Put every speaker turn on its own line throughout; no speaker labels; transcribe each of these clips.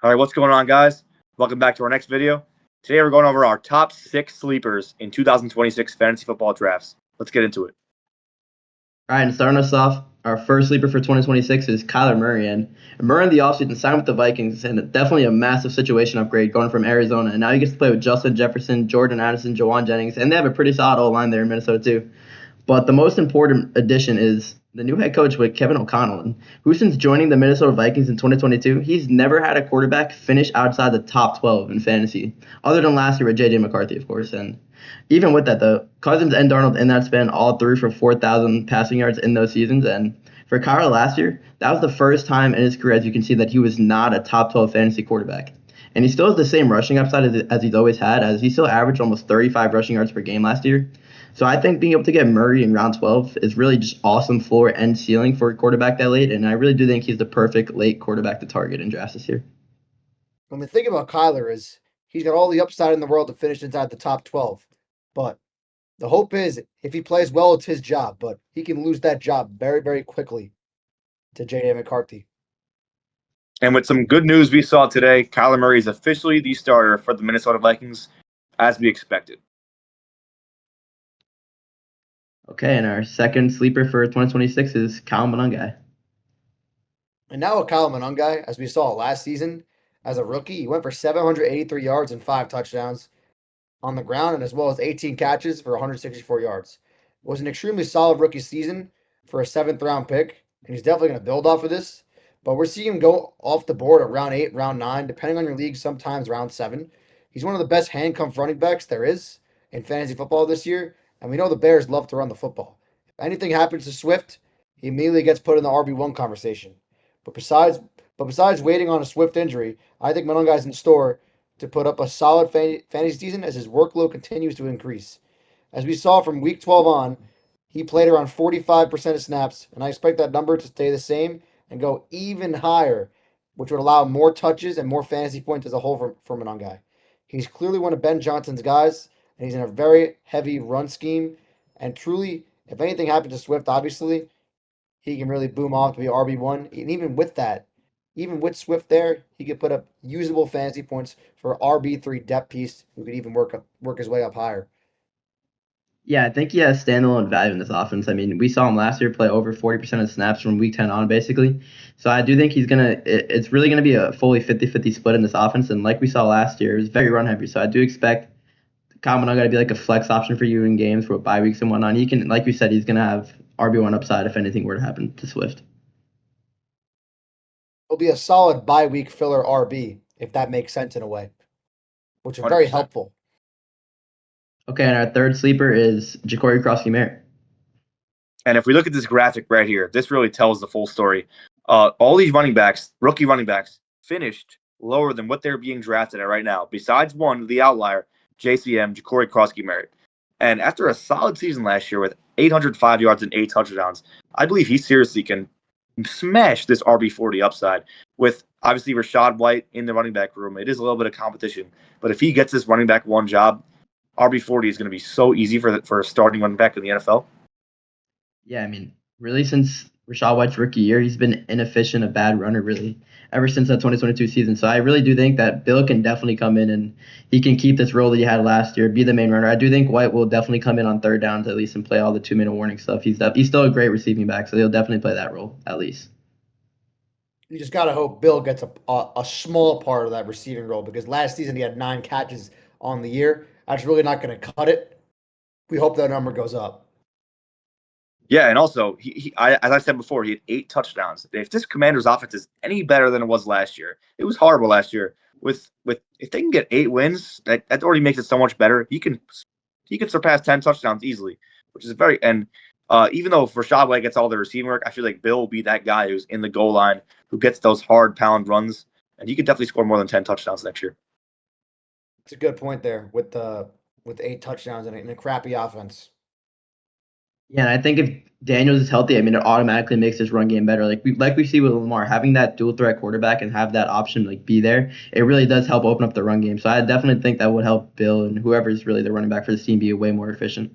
All right, what's going on, guys? Welcome back to our next video. Today we're going over our top 6 sleepers in 2026 fantasy football drafts. Let's get into it.
All right, and starting us off, our first sleeper for 2026 is Kyler Murray. And Murray in the offseason signed with the Vikings, and definitely a massive situation upgrade going from Arizona. And now he gets to play with Justin Jefferson, Jordan Addison, Jawan Jennings, and they have a pretty solid O-line there in Minnesota too. But the most important addition is the new head coach with Kevin O'Connell, who since joining the Minnesota Vikings in 2022, he's never had a quarterback finish outside the top 12 in fantasy, other than last year with J.J. McCarthy, of course. And even with that, though, Cousins and Darnold in that span all threw for 4,000 passing yards in those seasons. And for Kyler last year, that was the first time in his career, as you can see, that he was not a top 12 fantasy quarterback. And he still has the same rushing upside as he's always had, as he still averaged almost 35 rushing yards per game last year. So I think being able to get Murray in round 12 is really just awesome floor and ceiling for a quarterback that late, and I really do think he's the perfect late quarterback to target in drafts this year.
When the thing about Kyler is he's got all the upside in the world to finish inside the top 12. But the hope is if he plays well, it's his job. But he can lose that job very, very quickly to J.J. McCarthy.
And with some good news we saw today, Kyler Murray is officially the starter for the Minnesota Vikings, as we expected.
Okay, and our second sleeper for 2026 is Kyle Monangai.
And now with Kyle Monangai, as we saw last season, as a rookie, he went for 783 yards and 5 touchdowns on the ground, and as well as 18 catches for 164 yards. It was an extremely solid rookie season for a 7th-round pick, and he's definitely going to build off of this. But we're seeing him go off the board at round 8, round 9, depending on your league, sometimes round 7. He's one of the best handcuffed running backs there is in fantasy football this year, and we know the Bears love to run the football. If anything happens to Swift, he immediately gets put in the RB1 conversation. But besides waiting on a Swift injury, I think Monangai's in store to put up a solid fantasy season as his workload continues to increase. As we saw from week 12 on, he played around 45% of snaps, and I expect that number to stay the same and go even higher, which would allow more touches and more fantasy points as a whole for Monangai. He's clearly one of Ben Johnson's guys, and he's in a very heavy run scheme. And truly, if anything happens to Swift, obviously, he can really boom off to be RB1. And even with that, even with Swift there, he could put up usable fantasy points for RB3 depth piece who could even work his way up higher.
Yeah, I think he has standalone value in this offense. I mean, we saw him last year play over 40% of snaps from week 10 on, basically. So I do think it's really going to be a fully 50-50 split in this offense. And like we saw last year, it was very run heavy. So I do expect Kyle Monangai to be like a flex option for you in games for bye weeks and whatnot. He can, like you said, he's going to have RB1 upside if anything were to happen to Swift.
It'll be a solid bye week filler RB, if that makes sense in a way, which is very
100%.
helpful.
Okay, and our third sleeper is Jacory Croskey Merritt.
And if we look at this graphic right here, this really tells the full story. All these running backs, rookie running backs, finished lower than what they're being drafted at right now, besides one, the outlier, JCM, Jacory Croskey Merritt. And after a solid season last year with 805 yards and 8 touchdowns, I believe he seriously can smash this RB40 upside with obviously Rachaad White in the running back room. It is a little bit of competition, but if he gets this running back one job, RB40 is going to be so easy for a starting running back in the NFL.
Yeah, I mean, really since Rachaad White's rookie year, he's been inefficient, a bad runner, really, ever since that 2022 season. So I really do think that Bill can definitely come in and he can keep this role that he had last year, be the main runner. I do think White will definitely come in on third downs at least and play all the 2-minute warning stuff. He's still a great receiving back, so he'll definitely play that role at least.
You just got to hope Bill gets a small part of that receiving role because last season he had 9 catches on the year. That's really not going to cut it. We hope that number goes up.
Yeah, and also, as I said before, he had 8 touchdowns. If this Commanders offense is any better than it was last year, it was horrible last year. With if they can get 8 wins, that already makes it so much better. He can surpass 10 touchdowns easily, which is very. And even though Rachaad White gets all the receiving work, I feel like Bill will be that guy who's in the goal line, who gets those hard pound runs, and he could definitely score more than 10 touchdowns next year.
It's a good point there with 8 touchdowns in a crappy offense.
Yeah, and I think if Daniels is healthy, I mean, it automatically makes his run game better. Like we see with Lamar, having that dual threat quarterback and have that option like be there, it really does help open up the run game. So I definitely think that would help Bill and whoever's really the running back for this team be way more efficient.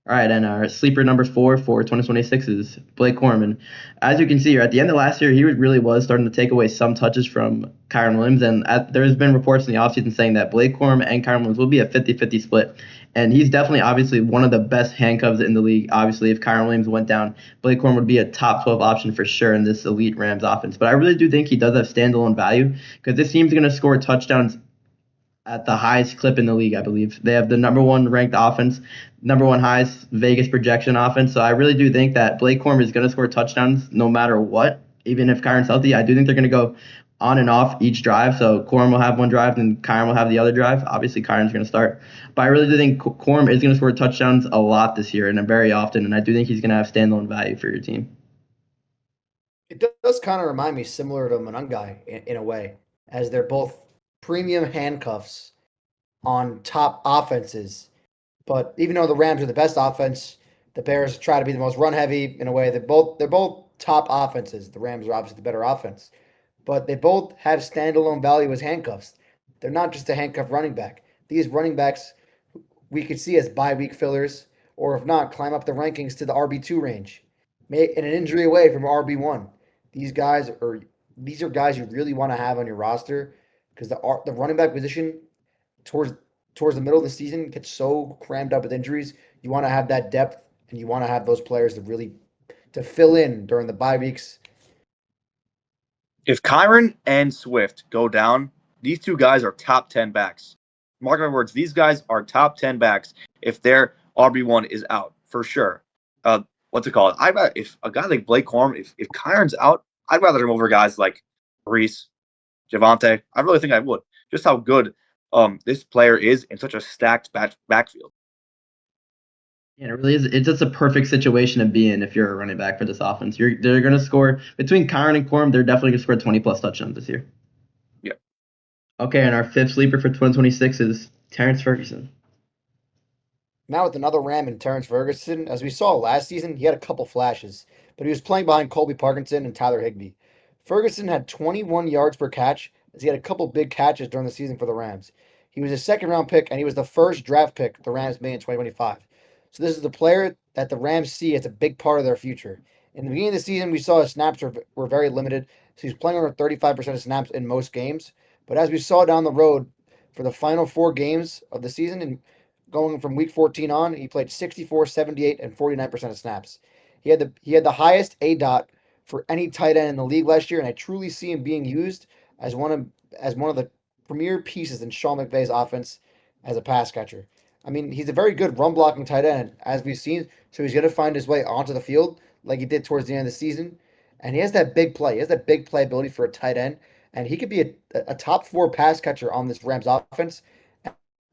All right, and our sleeper number 4 for 2026 is Blake Corum. And as you can see here, at the end of last year, he really was starting to take away some touches from Kyron Williams. And there's been reports in the offseason saying that Blake Corum and Kyron Williams will be a 50-50 split. And he's definitely, obviously, one of the best handcuffs in the league. Obviously, if Kyron Williams went down, Blake Corum would be a top 12 option for sure in this elite Rams offense. But I really do think he does have standalone value because this team's going to score touchdowns at the highest clip in the league, I believe. They have the number one ranked offense, number one highest Vegas projection offense. So I really do think that Blake Corum is going to score touchdowns no matter what. Even if Kyron's healthy, I do think they're going to go on and off each drive. So Corum will have one drive and Kyron will have the other drive. Obviously, Kyron's going to start. But I really do think Corum is going to score touchdowns a lot this year and very often. And I do think he's going to have standalone value for your team.
It does kind of remind me similar to Monangai in a way, as they're both premium handcuffs on top offenses. But even though the Rams are the best offense, the Bears try to be the most run heavy in a way. They're both top offenses. The Rams are obviously the better offense, but they both have standalone value as handcuffs. They're not just a handcuff running back. These running backs we could see as bye week fillers, or if not, climb up the rankings to the RB2 range, and an injury away from RB1. These guys are these are guys you really want to have on your roster because the running back position towards towards the middle of the season gets so crammed up with injuries. You want to have that depth, and you want to have those players to fill in during the bye weeks.
If Kyron and Swift go down, these two guys are top 10 backs. Mark my words, these guys are top 10 backs if their RB1 is out, for sure. What's it called? If a guy like Blake Corum, if Kyron's out, I'd rather him over guys like Reese, Javante. I really think I would. Just how good this player is in such a stacked backfield.
Yeah, it really is. It's just a perfect situation to be in if you're a running back for this offense. They're going to score between Kyron and Corum. They're definitely going to score 20 plus touchdowns this year.
Yeah.
Okay, and our fifth sleeper for 2026 is Terrance Ferguson.
Now with another Ram in Terrance Ferguson, as we saw last season, he had a couple flashes, but he was playing behind Colby Parkinson and Tyler Higbee. Ferguson had 21 yards per catch as he had a couple big catches during the season for the Rams. He was a second round pick and he was the first draft pick the Rams made in 2025. So this is the player that the Rams see as a big part of their future. In the beginning of the season, we saw his snaps were very limited, so he's playing over 35% of snaps in most games. But as we saw down the road for the final 4 games of the season, and going from week 14 on, he played 64, 78, and 49% of snaps. He had the highest A dot for any tight end in the league last year, and I truly see him being used as one of the premier pieces in Sean McVay's offense as a pass catcher. I mean, he's a very good run blocking tight end, as we've seen, so he's going to find his way onto the field like he did towards the end of the season. And he has that big play. He has that big play ability for a tight end, and he could be a top 4 pass catcher on this Rams offense.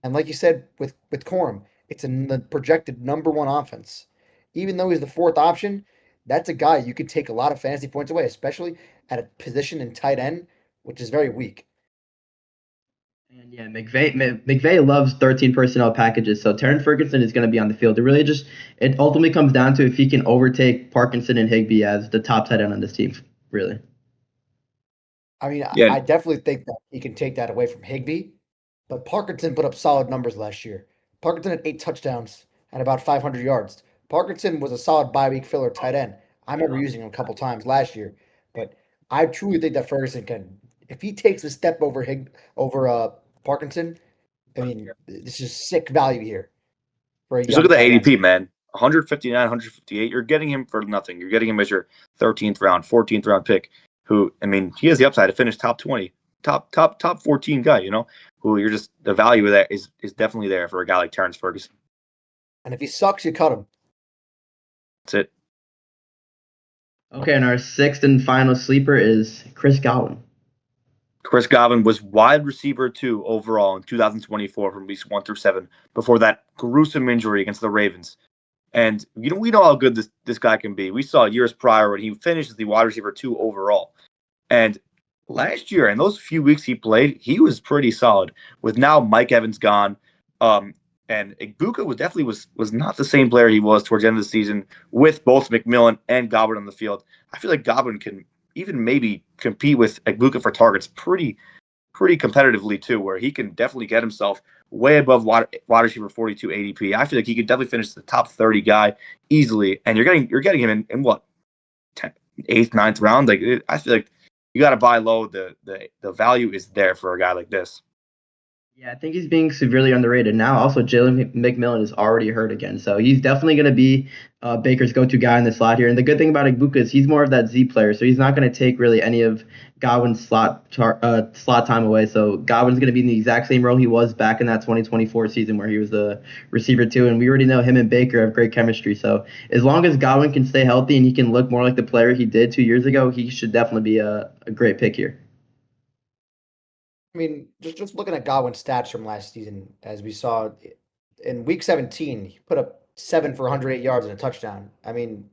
And like you said with Corum, it's in the projected number 1 offense. Even though he's the 4th option, that's a guy you could take a lot of fantasy points away, especially at a position in tight end, which is very weak.
And yeah, McVay loves 13 personnel packages, so Terrance Ferguson is going to be on the field. It ultimately comes down to if he can overtake Parkinson and Higbee as the top tight end on this team, really.
I mean,
Yeah.
I definitely think that he can take that away from Higbee, but Parkinson put up solid numbers last year. Parkinson had 8 touchdowns and about 500 yards. Parkinson was a solid bye week filler tight end. I remember using him a couple times last year, but I truly think that Ferguson can, if he takes a step over Parkinson. I mean, this is sick value here for a
Just
young
look at the
tight end.
ADP, man. 159, 158. You're getting him for nothing. You're getting him as your 13th round, 14th round pick. Who, I mean, he has the upside to finish top 20, top 14 guy. Who you're just the value of that is definitely there for a guy like Terrance Ferguson.
And if he sucks, you cut him.
That's it.
Okay, and our sixth and final sleeper is Chris Godwin.
Chris Godwin was wide receiver 2 overall in 2024 from weeks 1 through 7 before that gruesome injury against the Ravens. And we know how good this guy can be. We saw years prior when he finished as the wide receiver 2 overall. And last year, in those few weeks he played, he was pretty solid. With now Mike Evans gone, and Igbukah was not the same player he was towards the end of the season with both McMillan and Godwin on the field. I feel like Godwin can even maybe compete with Igbukah for targets pretty competitively too, where he can definitely get himself way above wide receiver 42 ADP. I feel like he could definitely finish the top 30 guy easily, and you're getting him in what 10th, 8th, 9th round. Like I feel like you got to buy low. The value is there for a guy like this.
Yeah, I think he's being severely underrated. Now, also, Jalen McMillan is already hurt again. So he's definitely going to be Baker's go-to guy in the slot here. And the good thing about Igbokwe is he's more of that Z player. So he's not going to take really any of Godwin's slot time away. So Godwin's going to be in the exact same role he was back in that 2024 season where he was the receiver too. And we already know him and Baker have great chemistry. So as long as Godwin can stay healthy and he can look more like the player he did 2 years ago, he should definitely be a great pick here.
I mean, just looking at Godwin's stats from last season, as we saw in Week 17, he put up 7 for 108 yards and a touchdown. I mean,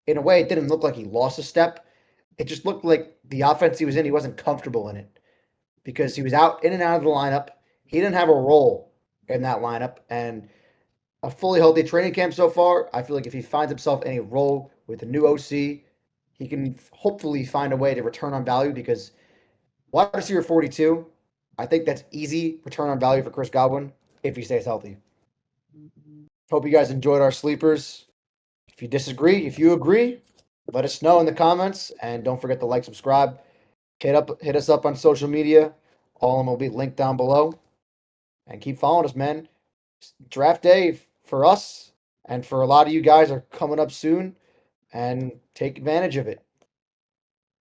in a way, it didn't look like he lost a step. It just looked like the offense he was in, he wasn't comfortable in it because he was out in and out of the lineup. He didn't have a role in that lineup, and a fully healthy training camp so far. I feel like if he finds himself in a role with a new OC, he can hopefully find a way to return on value because wide receiver 42, I think that's easy return on value for Chris Godwin if he stays healthy. Hope you guys enjoyed our sleepers. If you disagree, if you agree, let us know in the comments. And don't forget to like, subscribe. Hit us up on social media. All of them will be linked down below. And keep following us, man. Draft day for us and for a lot of you guys are coming up soon. And take advantage of it.